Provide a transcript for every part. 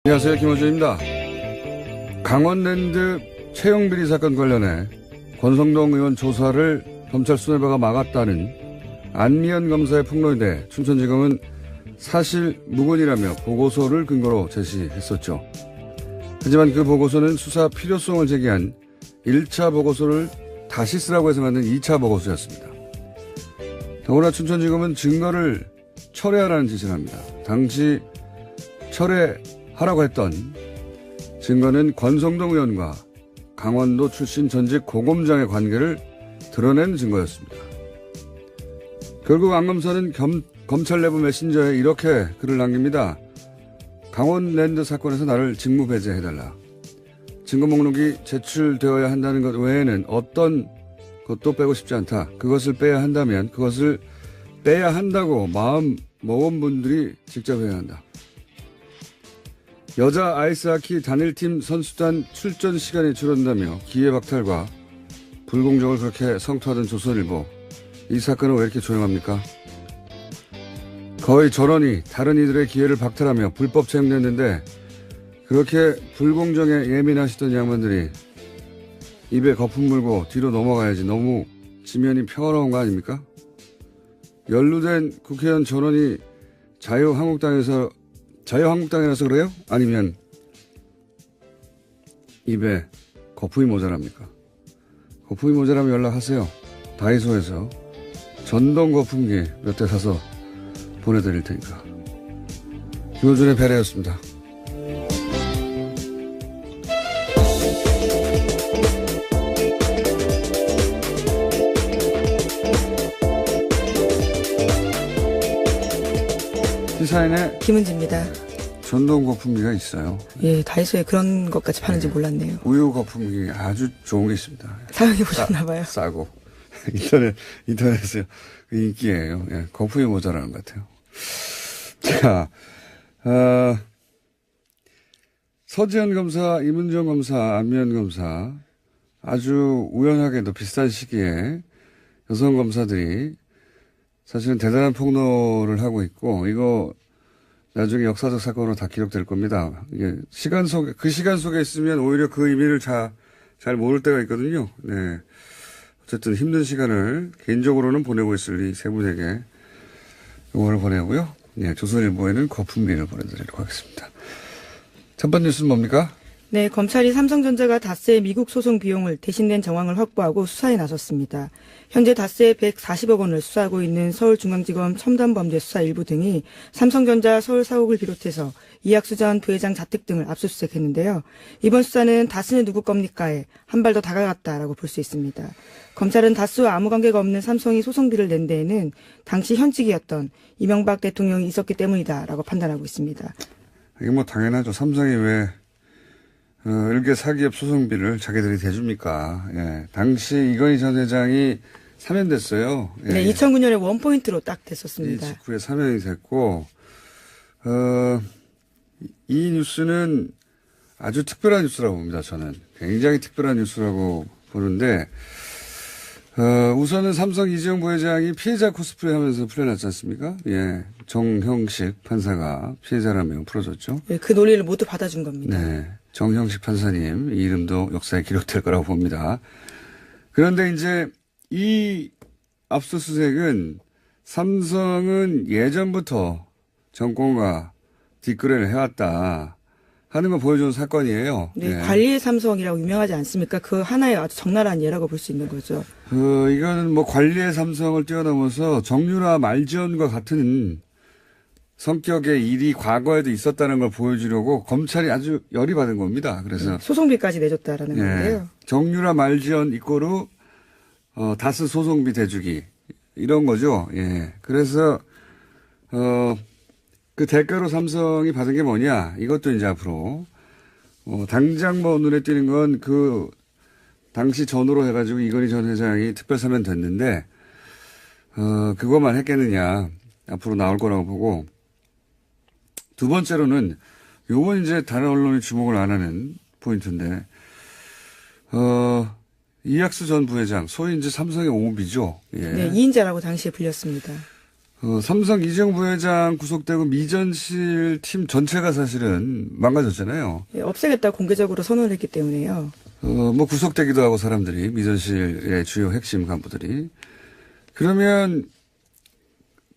안녕하세요. 김호준입니다. 강원랜드 채용비리 사건 관련해 권성동 의원 조사를 검찰 수뇌부가 막았다는 안미연 검사의 폭로에 대해 춘천지검은 사실 무근이라며 보고서를 근거로 제시했었죠. 하지만 그 보고서는 수사 필요성을 제기한 1차 보고서를 다시 쓰라고 해서 만든 2차 보고서였습니다. 더구나 춘천지검은 증거를 철회하라는 지시를 합니다. 당시 철회하라고 했던 증거는 권성동 의원과 강원도 출신 전직 고검장의 관계를 드러낸 증거였습니다. 결국 안 검사는 검찰 내부 메신저에 이렇게 글을 남깁니다. 강원랜드 사건에서 나를 직무 배제해달라. 증거 목록이 제출되어야 한다는 것 외에는 어떤 것도 빼고 싶지 않다. 그것을 빼야 한다면 그것을 빼야 한다고 마음 먹은 분들이 직접 해야 한다. 여자 아이스하키 단일팀 선수단 출전 시간이 줄어든다며 기회박탈과 불공정을 그렇게 성토하던 조선일보. 이 사건은 왜 이렇게 조용합니까? 거의 전원이 다른 이들의 기회를 박탈하며 불법 채용됐는데 그렇게 불공정에 예민하시던 양반들이 입에 거품 물고 뒤로 넘어가야지. 너무 지면이 평화로운 거 아닙니까? 연루된 국회의원 전원이 자유한국당이라서 그래요? 아니면 입에 거품이 모자랍니까? 거품이 모자라면 연락하세요. 다이소에서 전동 거품기 몇 대 사서 보내드릴 테니까. 김호준의 배려였습니다. 시사인에 김은지입니다. 전동 거품기가 있어요. 예, 다이소에 그런 것까지 파는지 몰랐네요. 우유 거품기 아주 좋은 게 있습니다. 사용해 보셨나봐요. 싸고 인터넷에 인기예요. 예, 거품이 모자라는 것 같아요. 자, 서지현 검사, 이문정 검사, 안미연 검사 아주 우연하게도 비슷한 시기에 여성 검사들이 사실은 대단한 폭로를 하고 있고 이거 나중에 역사적 사건으로 다 기록될 겁니다. 이게 그 시간 속에 있으면 오히려 그 의미를 잘 모를 때가 있거든요. 네. 어쨌든 힘든 시간을 개인적으로는 보내고 있을 이 세 분에게 응원을 보내고요. 네, 조선일보에는 거품기를 보내드리도록 하겠습니다. 첫 번째 뉴스는 뭡니까? 네, 검찰이 삼성전자가 다스의 미국 소송 비용을 대신 낸 정황을 확보하고 수사에 나섰습니다. 현재 다스의 140억 원을 수사하고 있는 서울중앙지검 첨단범죄수사 1부 등이 삼성전자 서울 사옥을 비롯해서 이학수 전 부회장 자택 등을 압수수색했는데요. 이번 수사는 다스는 누구 겁니까에 한 발 더 다가갔다라고 볼 수 있습니다. 검찰은 다스와 아무 관계가 없는 삼성이 소송비를 낸 데에는 당시 현직이었던 이명박 대통령이 있었기 때문이다라고 판단하고 있습니다. 이게 뭐 당연하죠. 삼성이 왜 일개 사기업 소송비를 자기들이 대줍니까? 예. 당시 이건희 전 회장이 사면됐어요. 예. 네, 2009년에 원포인트로 딱 됐었습니다. 이 직후에 사면이 됐고, 이 뉴스는 아주 특별한 뉴스라고 봅니다, 저는. 굉장히 특별한 뉴스라고 보는데, 우선은 삼성 이재용 부회장이 피해자 코스프레 하면서 풀려났지 않습니까? 예. 정형식 판사가 피해자라며 풀어줬죠. 네, 그 논리를 모두 받아준 겁니다. 네. 정형식 판사님, 이 이름도 역사에 기록될 거라고 봅니다. 그런데 이제 이 압수수색은 삼성은 예전부터 정권과 뒷거래를 해왔다 하는 걸 보여주는 사건이에요. 네, 네. 관리의 삼성이라고 유명하지 않습니까? 그 하나의 아주 적나라한 예라고 볼 수 있는 거죠. 이거는 뭐 관리의 삼성을 뛰어넘어서 정유라 말지원과 같은 성격의 일이 과거에도 있었다는 걸 보여주려고 검찰이 아주 열이 받은 겁니다. 그래서 소송비까지 내줬다라는 건데요. 정유라 말지원 이꼬르 다스 소송비 대주기 이런 거죠. 예. 그래서 그 대가로 삼성이 받은 게 뭐냐? 이것도 이제 앞으로 당장 뭐 눈에 띄는 건 그 당시 전후로 해가지고 이건희 전 회장이 특별 사면 됐는데 그것만 했겠느냐? 앞으로 나올 거라고 보고. 두 번째로는 요건 이제 다른 언론이 주목을 안 하는 포인트인데 이학수 전 부회장 소위 이제 삼성의 오비죠. 예. 네, 이인자라고 당시에 불렸습니다. 삼성 이재용 부회장 구속되고 미전실 팀 전체가 사실은 망가졌잖아요. 예, 없애겠다 공개적으로 선언을 했기 때문에요. 뭐 구속되기도 하고 사람들이 미전실의 주요 핵심 간부들이. 그러면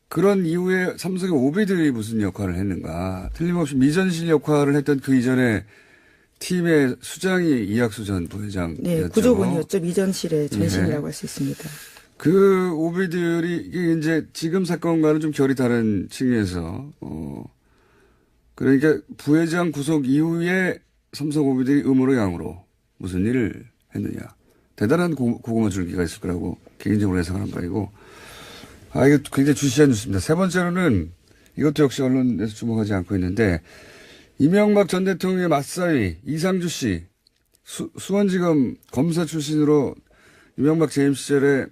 그런 이후에 삼성의 오비들이 무슨 역할을 했는가. 틀림없이 미전실 역할을 했던 그 이전에 팀의 수장이 이학수 전 부회장이었죠. 네, 구조본이었죠. 미전실의 전신이라고 할 수 있습니다. 그 오비들이 이게 이제 지금 사건과는 좀 결이 다른 측면에서 그러니까 부회장 구속 이후에 삼성 오비들이 음으로 양으로 무슨 일을 했느냐. 대단한 고구마 줄기가 있을 거라고 개인적으로 예상하는 바이고. 이거 굉장히 주시한 뉴스입니다. 세 번째로는 이것도 역시 언론에서 주목하지 않고 있는데 이명박 전 대통령의 맞사위 이상주 씨 수원지검 검사 출신으로 이명박 재임 시절에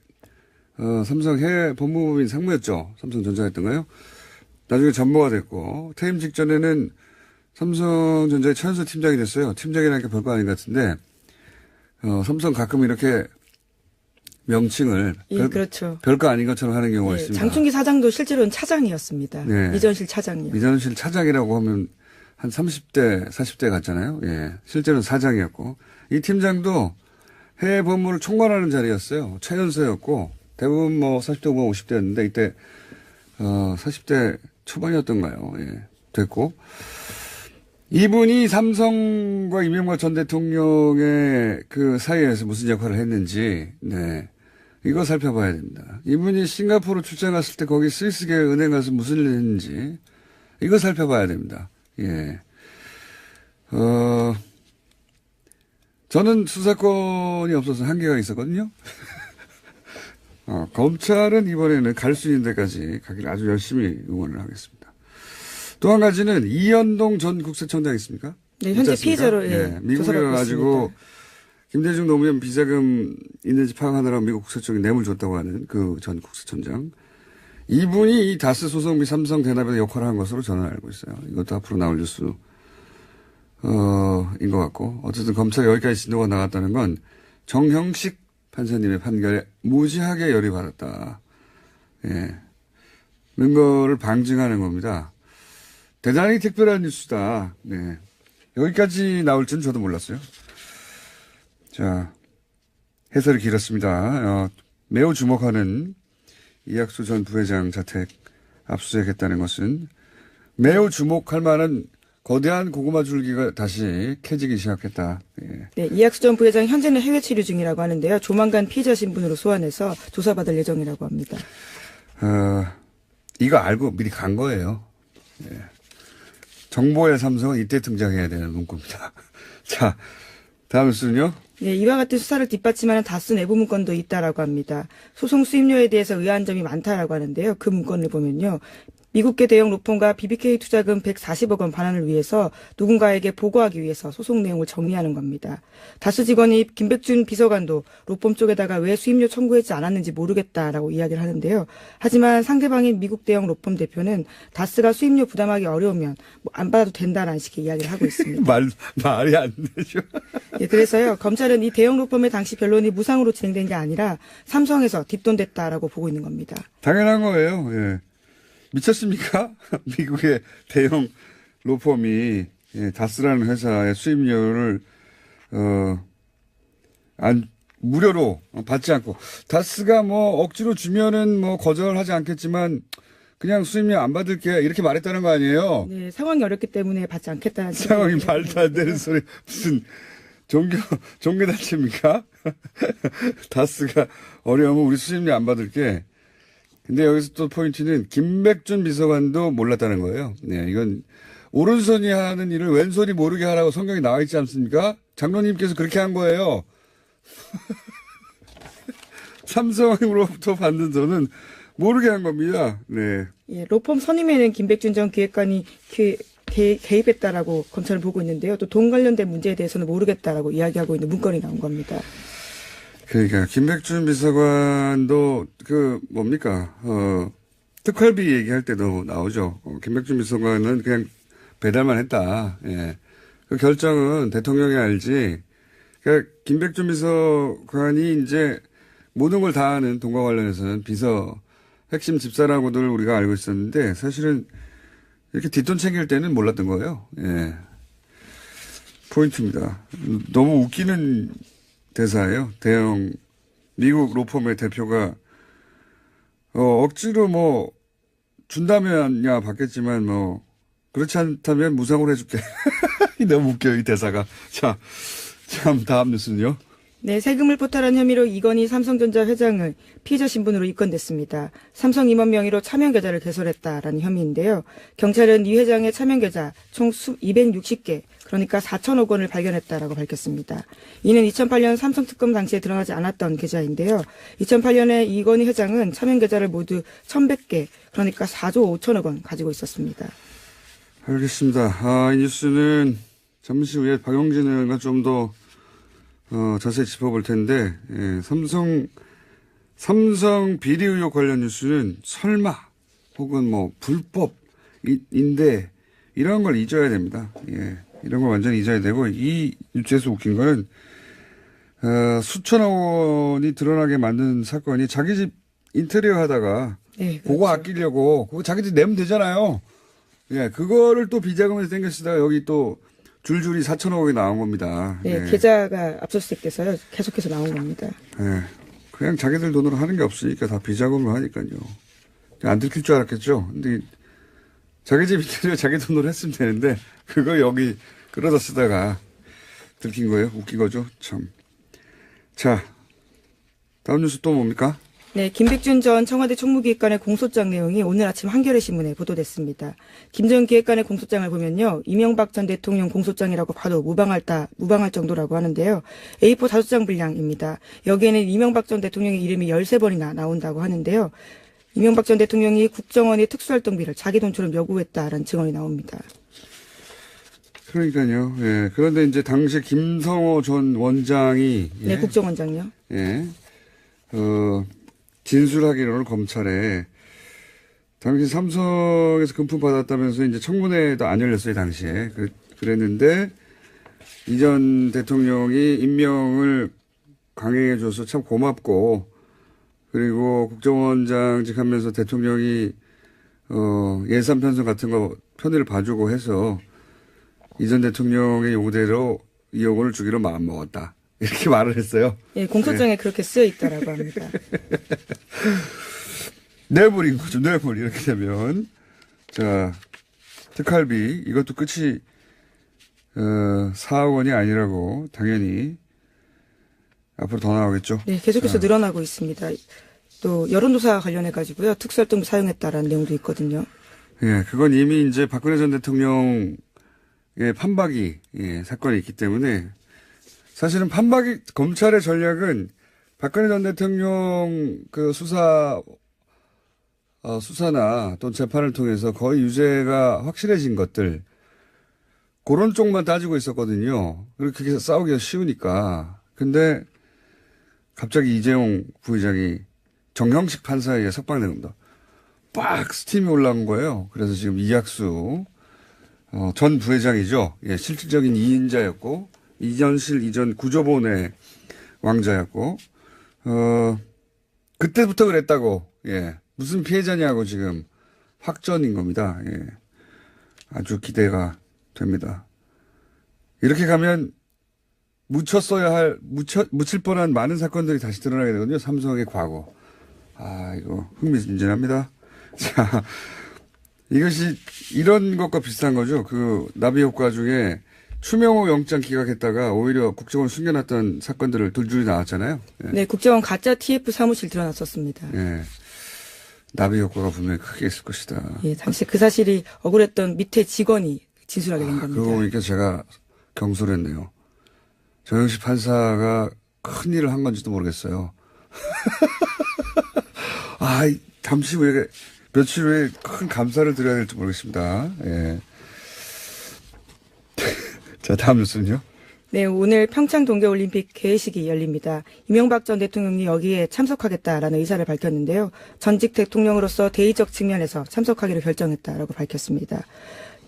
삼성 해외 법무부인 상무였죠. 삼성전자였던가요? 나중에 전무가 됐고 퇴임 직전에는 삼성전자의 최연소 팀장이 됐어요. 팀장이라는 게 별거 아닌 것 같은데 삼성 가끔 이렇게 명칭을 예, 그렇죠. 별거 아닌 것처럼 하는 경우가 예, 있습니다. 장충기 사장도 실제로는 차장이었습니다. 네. 미전실 차장이요. 미전실 차장이라고 하면 한 30대, 40대 같잖아요. 예. 실제로는 사장이었고 이 팀장도 해외 법무를 총괄하는 자리였어요. 최연소였고 대부분 뭐 40대 후반 50대였는데 이때 40대 초반이었던가요. 예. 됐고 이분이 삼성과 이명박 전 대통령의 그 사이에서 무슨 역할을 했는지 네. 이거 살펴봐야 됩니다. 이분이 싱가포르 출장 갔을 때 거기 스위스계 은행 가서 무슨 일을 했는지 이거 살펴봐야 됩니다. 예. 저는 수사권이 없어서 한계가 있었거든요. 검찰은 이번에는 갈 수 있는 데까지 가기를 아주 열심히 응원을 하겠습니다. 또 한 가지는 이현동 전 국세청장 있습니까? 네, 현재 피의자로 미국에 가가지고 김대중 노무현 비자금 있는지 파악하느라고 미국 국세청에 뇌물 줬다고 하는 그 전 국세청장. 이분이 이 다스 소송 및 삼성 대납에 역할을 한 것으로 저는 알고 있어요. 이것도 앞으로 나올 뉴스, 인 것 같고. 어쨌든 검찰이 여기까지 진도가 나갔다는 건 정형식 판사님의 판결에 무지하게 열이 받았다. 예. 는 거를 방증하는 겁니다. 대단히 특별한 뉴스다. 네. 여기까지 나올 줄은 저도 몰랐어요. 자, 해설이 길었습니다. 매우 주목하는 이학수 전 부회장 자택 압수수색했다는 것은 매우 주목할 만한 거대한 고구마 줄기가 다시 캐지기 시작했다. 예. 네, 이학수 전 부회장 현재는 해외 치료 중이라고 하는데요. 조만간 피의자 신분으로 소환해서 조사받을 예정이라고 합니다. 이거 알고 미리 간 거예요. 예. 정보의 삼성은 이때 등장해야 되는 문구입니다. 자, 다음 순요. 네, 이와 같은 수사를 뒷받침하는 다수 내부 문건도 있다라고 합니다. 소송 수임료에 대해서 의아한 점이 많다라고 하는데요. 그 문건을 보면요. 미국계 대형 로펌과 BBK 투자금 140억 원 반환을 위해서 누군가에게 보고하기 위해서 소송 내용을 정리하는 겁니다. 다수 직원이 김백준 비서관도 로펌 쪽에다가 왜 수임료 청구하지 않았는지 모르겠다라고 이야기를 하는데요. 하지만 상대방인 미국 대형 로펌 대표는 다스가 수임료 부담하기 어려우면 안 받아도 된다라는 식의 이야기를 하고 있습니다. 말이 안 되죠. 예, 그래서요. 검찰은 이 대형 로펌의 당시 변론이 무상으로 진행된 게 아니라 삼성에서 뒷돈됐다라고 보고 있는 겁니다. 당연한 거예요. 예. 미쳤습니까? 미국의 대형 로펌이 다스라는 회사의 수임료를 무료로 받지 않고 다스가 뭐 억지로 주면은 뭐 거절하지 않겠지만 그냥 수임료 안 받을게 이렇게 말했다는 거 아니에요? 네, 상황이 어렵기 때문에 받지 않겠다는 상황이 말도 안 되는 소리 무슨 종교단체입니까? 다스가 어려우면 우리 수임료 안 받을게. 근데 여기서 또 포인트는 김백준 비서관도 몰랐다는 거예요. 네, 이건 오른손이 하는 일을 왼손이 모르게 하라고 성경에 나와 있지 않습니까? 장로님께서 그렇게 한 거예요. 삼성으로부터 받는 돈은 모르게 한 겁니다. 네. 예, 로펌 선임에는 김백준 전 기획관이 개입했다라고 검찰은 보고 있는데요. 또 돈 관련된 문제에 대해서는 모르겠다라고 이야기하고 있는 문건이 나온 겁니다. 그러니까 김백준 비서관도 특활비 얘기할 때도 나오죠. 김백준 비서관은 그냥 배달만 했다. 예. 그 결정은 대통령이 알지. 그러니까 김백준 비서관이 이제 모든 걸 다 하는 돈과 관련해서는 비서 핵심 집사라고들 우리가 알고 있었는데 사실은 이렇게 뒷돈 챙길 때는 몰랐던 거예요. 예. 포인트입니다. 너무 웃기는 대사예요. 대형 미국 로펌의 대표가 억지로 뭐 준다면야 받겠지만 뭐 그렇지 않다면 무상으로 해줄게. 너무 웃겨요, 이 대사가. 자, 참 다음 뉴스는요. 네, 세금을 포탈한 혐의로 이건희 삼성전자 회장을 피의자 신분으로 입건됐습니다. 삼성 임원 명의로 차명 계좌를 개설했다라는 혐의인데요. 경찰은 이 회장의 차명 계좌 총 260개, 그러니까 4천억 원을 발견했다라고 밝혔습니다. 이는 2008년 삼성 특검 당시에 드러나지 않았던 계좌인데요. 2008년에 이건희 회장은 차명 계좌를 모두 1,100개, 그러니까 4조 5천억 원 가지고 있었습니다. 알겠습니다. 이 뉴스는 잠시 후에 박용진 의원과 좀 더 자세히 짚어볼 텐데, 예, 삼성 비리 의혹 관련 뉴스는 설마 혹은 뭐 불법인데 이런 걸 잊어야 됩니다. 예, 이런 걸 완전히 잊어야 되고, 이 뉴스에서 웃긴 거는 수천억 원이 드러나게 만든 사건이 자기 집 인테리어 하다가 네, 그렇죠. 그거 아끼려고 그거 자기 집 내면 되잖아요. 예, 그거를 또 비자금에서 땡겼으다가 여기 또 줄줄이 4천억 원이 나온 겁니다. 네, 예. 계좌가 압수수색돼서요. 계속해서 나온 겁니다. 예. 그냥 자기들 돈으로 하는 게 없으니까 다 비자금으로 하니까요. 안 들킬 줄 알았겠죠. 근데 자기 집 인테리어 자기 돈으로 했으면 되는데 그거 여기 끌어다 쓰다가 들킨 거예요. 웃긴 거죠. 참. 자, 다음 뉴스 또 뭡니까? 네, 김백준 전 청와대 총무기획관의 공소장 내용이 오늘 아침 한겨레 신문에 보도됐습니다. 김 전 기획관의 공소장을 보면요, 이명박 전 대통령 공소장이라고 봐도 무방할 정도라고 하는데요. A4 5장 분량입니다. 여기에는 이명박 전 대통령의 이름이 13번이나 나온다고 하는데요. 이명박 전 대통령이 국정원의 특수활동비를 자기 돈처럼 요구했다라는 증언이 나옵니다. 그러니까요. 예. 그런데 이제 당시 김성호 전 원장이 예. 네, 국정원장요. 예. 진술하기로는 검찰에 당시 삼성에서 금품 받았다면서 이제 청문회도 안 열렸어요, 당시에. 그랬는데 이 전 대통령이 임명을 강행해줘서 참 고맙고, 그리고 국정원장직 하면서 대통령이 예산 편성 같은 거 편의를 봐주고 해서 이 전 대통령의 요구대로 2억 원을 주기로 마음먹었다. 이렇게 말을 했어요. 예, 공소장에 그렇게 쓰여 있다라고 합니다. 뇌물인 거죠, 뇌물. 이렇게 되면. 자, 특활비, 이것도 끝이, 4억 원이 아니라고, 당연히. 앞으로 더 나오겠죠. 네, 계속해서 늘어나고 있습니다. 또, 여론조사 관련해가지고요, 특수활동비 사용했다라는 내용도 있거든요. 예, 그건 이미 이제 박근혜 전 대통령의 판박이, 예, 사건이 있기 때문에, 사실은 검찰의 전략은 박근혜 전 대통령 그 수사나 또 재판을 통해서 거의 유죄가 확실해진 것들, 그런 쪽만 따지고 있었거든요. 그렇게 해서 싸우기가 쉬우니까. 근데 갑자기 이재용 부회장이 정형식 판사에 의해 석방된 겁니다. 빡! 스팀이 올라온 거예요. 그래서 지금 이학수, 전 부회장이죠. 예, 실질적인 2인자였고, 이전실 이전 구조본의 왕자였고, 그때부터 그랬다고, 예. 무슨 피해자냐고 지금 확전인 겁니다. 예. 아주 기대가 됩니다. 이렇게 가면 묻힐 뻔한 많은 사건들이 다시 드러나게 되거든요. 삼성의 과거. 이거 흥미진진합니다. 자, 이것이 이런 것과 비슷한 거죠. 그 나비 효과 중에 추명호 영장 기각했다가 오히려 국정원 숨겨놨던 사건들을 둘줄이 나왔잖아요. 예. 네, 국정원 가짜 TF 사무실 드러났었습니다. 예. 나비 효과가 분명히 크게 있을 것이다. 예, 당시 그 사실이 억울했던 밑에 직원이 진술하게 된 겁니다. 그거 보니까 제가 경솔했네요. 정영식 판사가 큰 일을 한 건지도 모르겠어요. 잠시 후에, 며칠 후에 큰 감사를 드려야 될지 모르겠습니다. 예. 자, 다음 뉴스는요? 네, 오늘 평창 동계올림픽 개회식이 열립니다. 이명박 전 대통령이 여기에 참석하겠다라는 의사를 밝혔는데요. 전직 대통령으로서 대의적 측면에서 참석하기로 결정했다라고 밝혔습니다.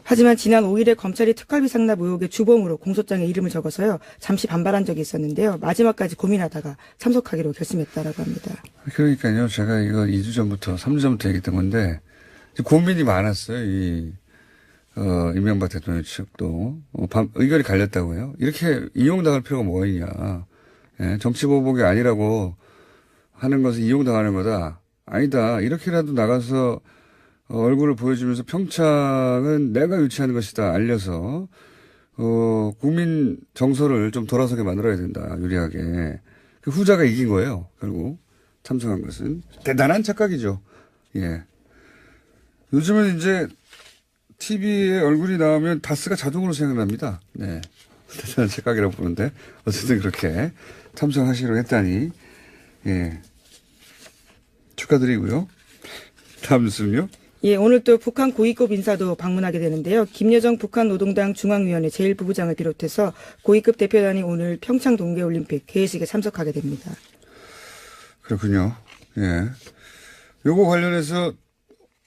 하지만 지난 5일에 검찰이 특활비 상납 의혹의 주범으로 공소장에 이름을 적어서요. 잠시 반발한 적이 있었는데요. 마지막까지 고민하다가 참석하기로 결심했다라고 합니다. 그러니까요. 제가 이거 2주 전부터, 3주 전부터 얘기했던 건데, 고민이 많았어요. 이명박 대통령 측도. 의견이 갈렸다고요. 이렇게 이용당할 필요가 뭐가 있냐. 예, 정치보복이 아니라고 하는 것은 이용당하는 거다. 아니다. 이렇게라도 나가서 얼굴을 보여주면서 평창은 내가 유치하는 것이다. 알려서, 국민 정서를 좀 돌아서게 만들어야 된다. 유리하게. 그 후자가 이긴 거예요. 결국. 참석한 것은. 대단한 착각이죠. 예. 요즘은 이제 TV에 얼굴이 나오면 다스가 자동으로 생각납니다. 네. 대단한 착각이라고 부르는데. 어쨌든 그렇게 참석하시기로 했다니. 예. 축하드리고요. 다음 뉴스는요. 예, 오늘 또 북한 고위급 인사도 방문하게 되는데요. 김여정 북한 노동당 중앙위원회 제1부부장을 비롯해서 고위급 대표단이 오늘 평창 동계올림픽 개회식에 참석하게 됩니다. 그렇군요. 예. 요거 관련해서,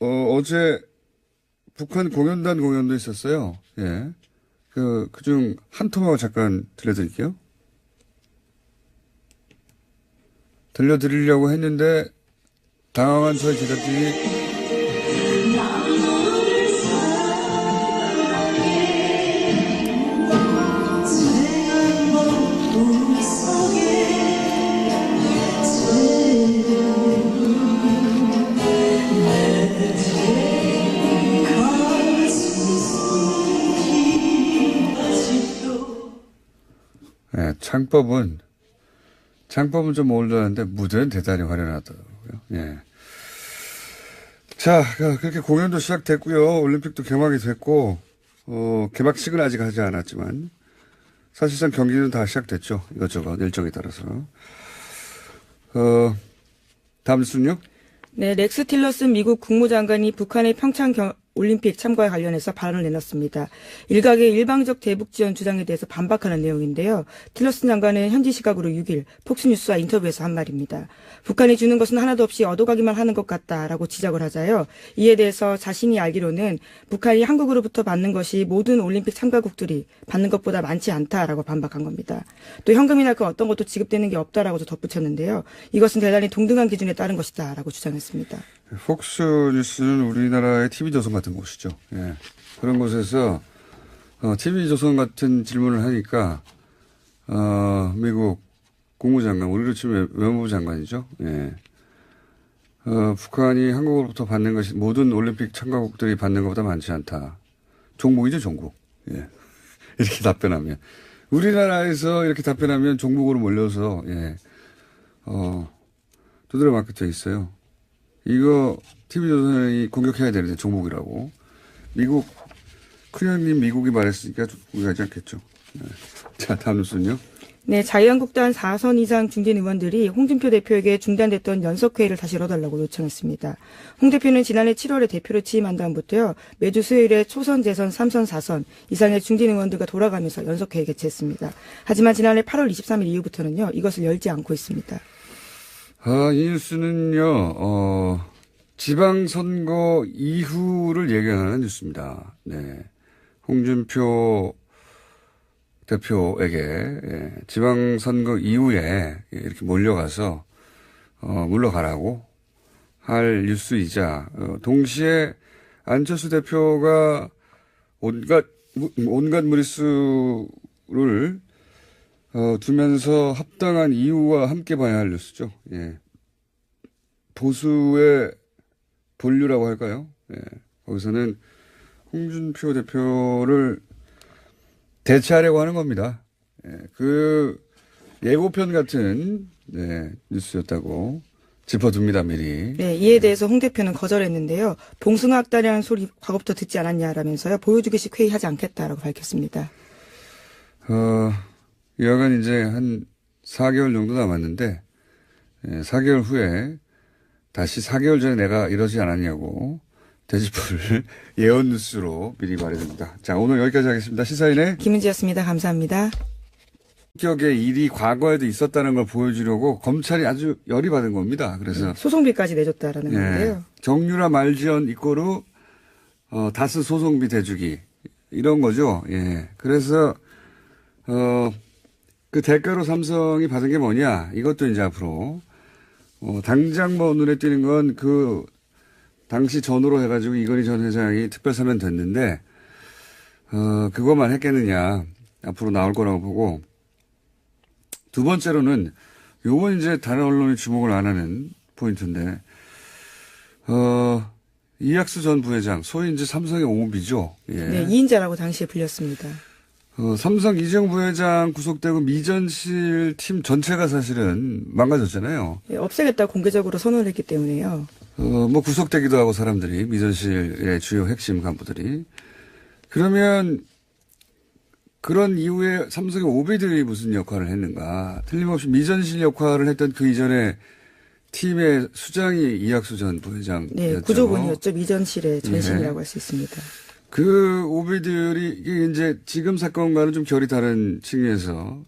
어제 북한 공연단 공연도 있었어요. 예. 그중 한 토막을 잠깐 들려드릴게요. 들려드리려고 했는데, 당황한 저희 제작진이 네, 창법은 좀 올라왔는데 무대는 대단히 화려하더라고요. 예. 자, 그렇게 공연도 시작됐고요. 올림픽도 개막이 됐고, 개막식은 아직 하지 않았지만, 사실상 경기는 다 시작됐죠. 이것저것 일정에 따라서. 다음 뉴스는요? 네, 렉스 틸러슨 미국 국무장관이 북한의 평창 올림픽 참가와 관련해서 발언을 내놨습니다. 일각의 일방적 대북 지원 주장에 대해서 반박하는 내용인데요. 틸러슨 장관은 현지 시각으로 6일 폭스뉴스와 인터뷰에서 한 말입니다. 북한이 주는 것은 하나도 없이 얻어가기만 하는 것 같다라고 지적을 하자요. 이에 대해서 자신이 알기로는 북한이 한국으로부터 받는 것이 모든 올림픽 참가국들이 받는 것보다 많지 않다라고 반박한 겁니다. 또 현금이나 그 어떤 것도 지급되는 게 없다라고 덧붙였는데요. 이것은 대단히 동등한 기준에 따른 것이다라고 주장했습니다. 폭스뉴스는 우리나라의 TV조선 같은 곳이죠. 예. 그런 곳에서 TV조선 같은 질문을 하니까 미국 국무장관, 우리로 치면 외무부 장관이죠. 예. 북한이 한국으로부터 받는 것이 모든 올림픽 참가국들이 받는 것보다 많지 않다. 종목이죠, 종목. 예. 이렇게 답변하면. 우리나라에서 이렇게 답변하면 종목으로 몰려서, 예. 두드려 맞게 돼 있어요. 이거 TV조선이 공격해야 되는데 종목이라고. 미국 큰형님 미국이 말했으니까 공격하지 않겠죠. 네. 자, 다음 뉴스는요. 네, 자유한국당 4선 이상 중진 의원들이 홍준표 대표에게 중단됐던 연석회의를 다시 열어달라고 요청했습니다. 홍 대표는 지난해 7월에 대표로 취임한 다음부터요. 매주 수요일에 초선, 재선, 3선, 4선 이상의 중진 의원들과 돌아가면서 연석회의 개최했습니다. 하지만 지난해 8월 23일 이후부터는요. 이것을 열지 않고 있습니다. 이 뉴스는요, 지방선거 이후를 예견하는 뉴스입니다. 네. 홍준표 대표에게, 예, 지방선거 이후에 이렇게 몰려가서, 물러가라고 할 뉴스이자, 동시에 안철수 대표가 온갖 무리수를 두면서 합당한 이유와 함께 봐야 할 뉴스죠. 예. 보수의 본류라고 할까요? 예. 거기서는 홍준표 대표를 대체하려고 하는 겁니다. 예. 그 예고편 같은 뉴스였다고 짚어둡니다, 미리. 네, 이에 대해서 홍 대표는 거절했는데요. 봉숭아 학다리라는 소리 과거부터 듣지 않았냐라면서요. 보여주기식 회의하지 않겠다라고 밝혔습니다. 여하간 이제 한 4개월 정도 남았는데, 4개월 후에 다시 4개월 전에 내가 이러지 않았냐고 되짚을 예언 뉴스로 미리 말해줍니다. 자, 오늘 여기까지 하겠습니다. 시사인의 김은지였습니다. 감사합니다. 성격의 일이 과거에도 있었다는 걸 보여주려고 검찰이 아주 열이 받은 겁니다. 그래서 소송비까지 내줬다라는 건데요. 정유라 말지연 이꼬르 다스 소송비 대주기. 이런 거죠. 예. 그래서, 그 대가로 삼성이 받은 게 뭐냐. 이것도 이제 앞으로, 당장 뭐 눈에 띄는 건 그, 당시 전후로 해가지고 이건희 전 회장이 특별 사면 됐는데, 그것만 했겠느냐. 앞으로 나올 거라고 보고, 두 번째로는, 요건 이제 다른 언론이 주목을 안 하는 포인트인데, 이학수 전 부회장, 소위 이제 삼성의 오비죠. 예. 네, 2인자라고 당시에 불렸습니다. 삼성 이재용 부회장 구속되고 미전실 팀 전체가 사실은 망가졌잖아요. 예, 없애겠다고 공개적으로 선언을 했기 때문에요. 뭐 구속되기도 하고 사람들이, 미전실의 주요 핵심 간부들이. 그러면 그런 이후에 삼성의 오비들이 무슨 역할을 했는가. 틀림없이 미전실 역할을 했던 그 이전에 팀의 수장이 이학수 전 부회장이었죠. 네, 구조본이었죠. 미전실의 전신이라고 할 수 있습니다. 그 오비들이 이게 이제 지금 사건과는 좀 결이 다른 측면에서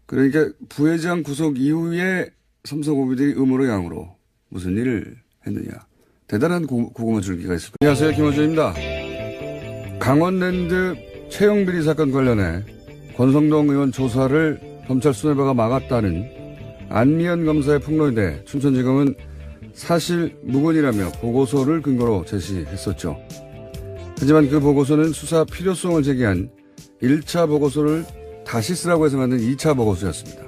그러니까 부회장 구속 이후에 삼성 오비들이 음으로 양으로 무슨 일을 했느냐. 대단한 고구마 줄기가 있을 거예요. 안녕하세요. 김원준입니다. 강원랜드 채용 비리 사건 관련해 권성동 의원 조사를 검찰 수뇌부가 막았다는 안미연 검사의 폭로에 대해 춘천지검은 사실 무근이라며 보고서를 근거로 제시했었죠. 하지만 그 보고서는 수사 필요성을 제기한 1차 보고서를 다시 쓰라고 해서 만든 2차 보고서였습니다.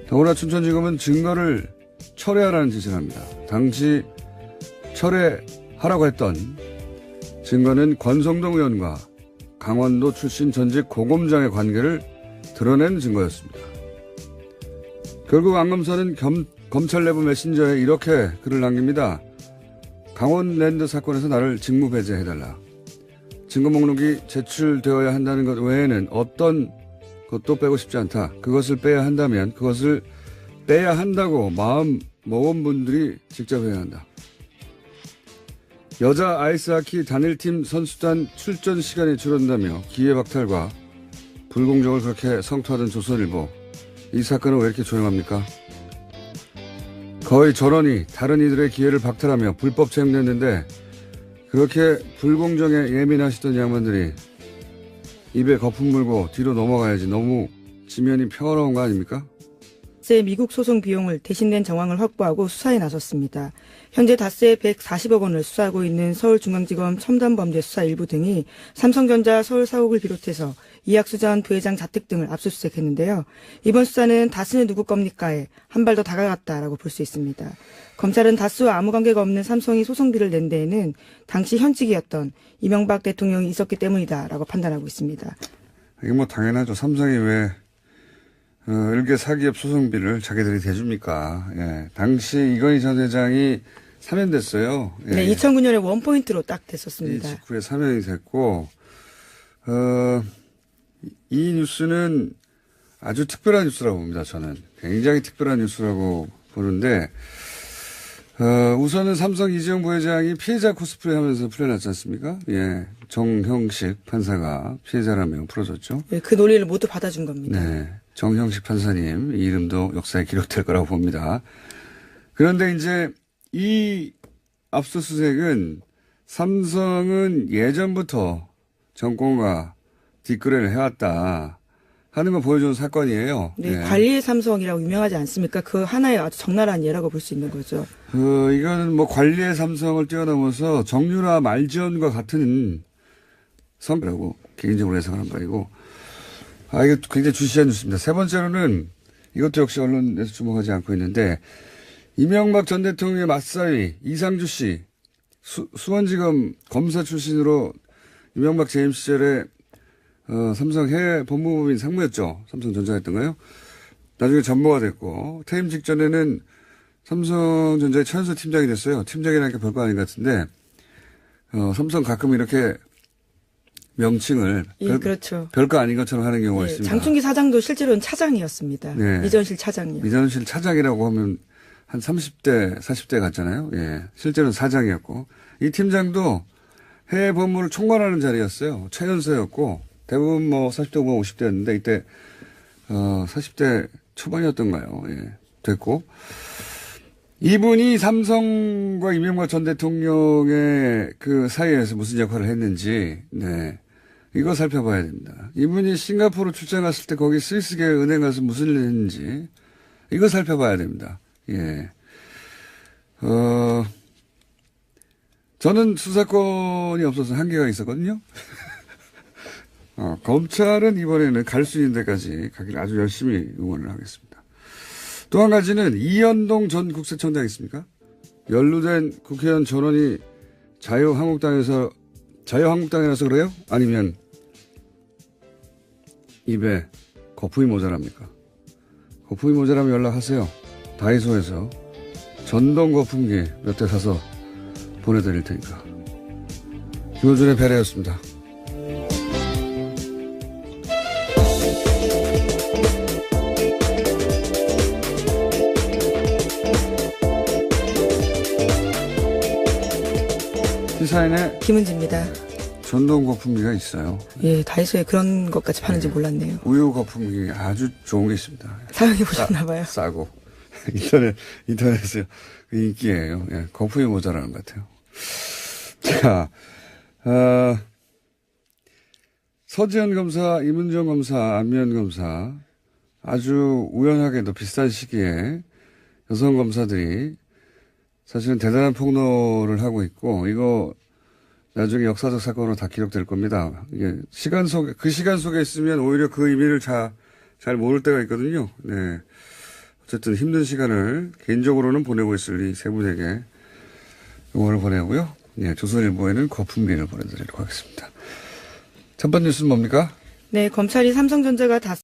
더구나 춘천지검은 증거를 철회하라는 지시를 합니다. 당시 철회하라고 했던 증거는 권성동 의원과 강원도 출신 전직 고검장의 관계를 드러낸 증거였습니다. 결국 안 검사는 검찰 내부 메신저에 이렇게 글을 남깁니다. 강원랜드 사건에서 나를 직무 배제해달라. 증거 목록이 제출되어야 한다는 것 외에는 어떤 것도 빼고 싶지 않다. 그것을 빼야 한다면 그것을 빼야 한다고 마음 먹은 분들이 직접 해야 한다. 여자 아이스하키 단일팀 선수단 출전 시간이 줄어든다며 기회박탈과 불공정을 그렇게 성토하던 조선일보. 이 사건은 왜 이렇게 조용합니까? 거의 전원이 다른 이들의 기회를 박탈하며 불법 채용됐는데 그렇게 불공정에 예민하시던 양반들이 입에 거품 물고 뒤로 넘어가야지. 너무 지면이 평화로운 거 아닙니까? 다스의 미국 소송 비용을 대신 낸 정황을 확보하고 수사에 나섰습니다. 현재 다스의 140억 원을 수사하고 있는 서울중앙지검 첨단범죄 수사 일부 등이 삼성전자 서울 사옥을 비롯해서 이학수 전 부회장 자택 등을 압수수색했는데요. 이번 수사는 다스는 누구 겁니까에 한 발 더 다가갔다라고 볼 수 있습니다. 검찰은 다스와 아무 관계가 없는 삼성이 소송비를 낸 데에는 당시 현직이었던 이명박 대통령이 있었기 때문이다라고 판단하고 있습니다. 이게 뭐 당연하죠. 삼성이 왜 일개 사기업 소송비를 자기들이 대줍니까? 예. 당시 이건희 전 회장이 사면됐어요. 예. 네, 2009년에 원포인트로 딱 됐었습니다. 이 직후에 사면이 됐고, 이 뉴스는 아주 특별한 뉴스라고 봅니다, 저는. 굉장히 특별한 뉴스라고 보는데, 우선은 삼성 이재용 부회장이 피해자 코스프레 하면서 풀려났지 않습니까? 예. 정형식 판사가 피해자라며 풀어줬죠. 네, 그 논리를 모두 받아준 겁니다. 네. 정형식 판사님, 이 이름도 역사에 기록될 거라고 봅니다. 그런데 이제 이 압수수색은 삼성은 예전부터 정권과 뒷거래를 해왔다 하는 걸 보여주는 사건이에요. 네, 네. 관리의 삼성이라고 유명하지 않습니까? 그 하나의 아주 적나라한 예라고 볼 수 있는 거죠. 이거는 뭐 관리의 삼성을 뛰어넘어서 정유라 말지원과 같은 성이라고 개인적으로 해석하는 바이고, 이거 굉장히 주시한 뉴스입니다. 세 번째로는 이것도 역시 언론에서 주목하지 않고 있는데, 이명박 전 대통령의 맞사위 이상주 씨, 수원지검 검사 출신으로 이명박 재임 시절에 삼성 해외 법무부인 상무였죠. 삼성전자 했던가요? 나중에 전무가 됐고, 퇴임 직전에는 삼성전자의 최연소 팀장이 됐어요. 팀장이라는 게 별거 아닌 것 같은데, 삼성 가끔 이렇게 명칭을 예, 그렇죠. 별거 아닌 것처럼 하는 경우가 예, 있습니다. 장충기 사장도 실제로는 차장이었습니다. 네. 미전실 차장이요. 미전실 차장이라고 하면 한 30대, 40대 같잖아요. 예. 실제로는 사장이었고, 이 팀장도 해외 법무를 총괄하는 자리였어요. 최연소였고, 대부분 뭐 40대, 50대였는데, 이때, 40대 초반이었던가요. 예. 됐고. 이분이 삼성과 이명박 전 대통령의 그 사이에서 무슨 역할을 했는지, 네. 이거 살펴봐야 됩니다. 이분이 싱가포르 출장 갔을 때 거기 스위스계 은행 가서 무슨 일을 했는지, 이거 살펴봐야 됩니다. 예. 저는 수사권이 없어서 한계가 있었거든요. 검찰은 이번에는 갈 수 있는 데까지 가기를 아주 열심히 응원을 하겠습니다. 또 한 가지는 이현동 전 국세청장 있습니까? 연루된 국회의원 전원이 자유한국당이라서 그래요? 아니면 입에 거품이 모자랍니까? 거품이 모자라면 연락하세요. 다이소에서 전동 거품기 몇 대 사서 보내드릴 테니까. 김호준의 배려였습니다. 시사인에 김은지입니다. 전동 거품기가 있어요. 예, 다이소에 그런 것까지 파는지 몰랐네요. 우유 거품기 아주 좋은 게 있습니다. 사용해 보셨나봐요. 싸고. 인터넷에 인기예요. 예, 거품이 모자라는 것 같아요. 자, 서지현 검사, 이문정 검사, 안미연 검사 아주 우연하게도 비슷한 시기에 여성 검사들이 사실은 대단한 폭로를 하고 있고 이거 나중에 역사적 사건으로 다 기록될 겁니다. 이게 그 시간 속에 있으면 오히려 그 의미를 잘 모를 때가 있거든요. 네. 어쨌든 힘든 시간을 개인적으로는 보내고 있을 이 세 분에게 응원을 보내고요. 네, 조선일보에는 거품기를 보내드리도록 하겠습니다. 첫 번째 뉴스는 뭡니까? 네, 검찰이 삼성전자가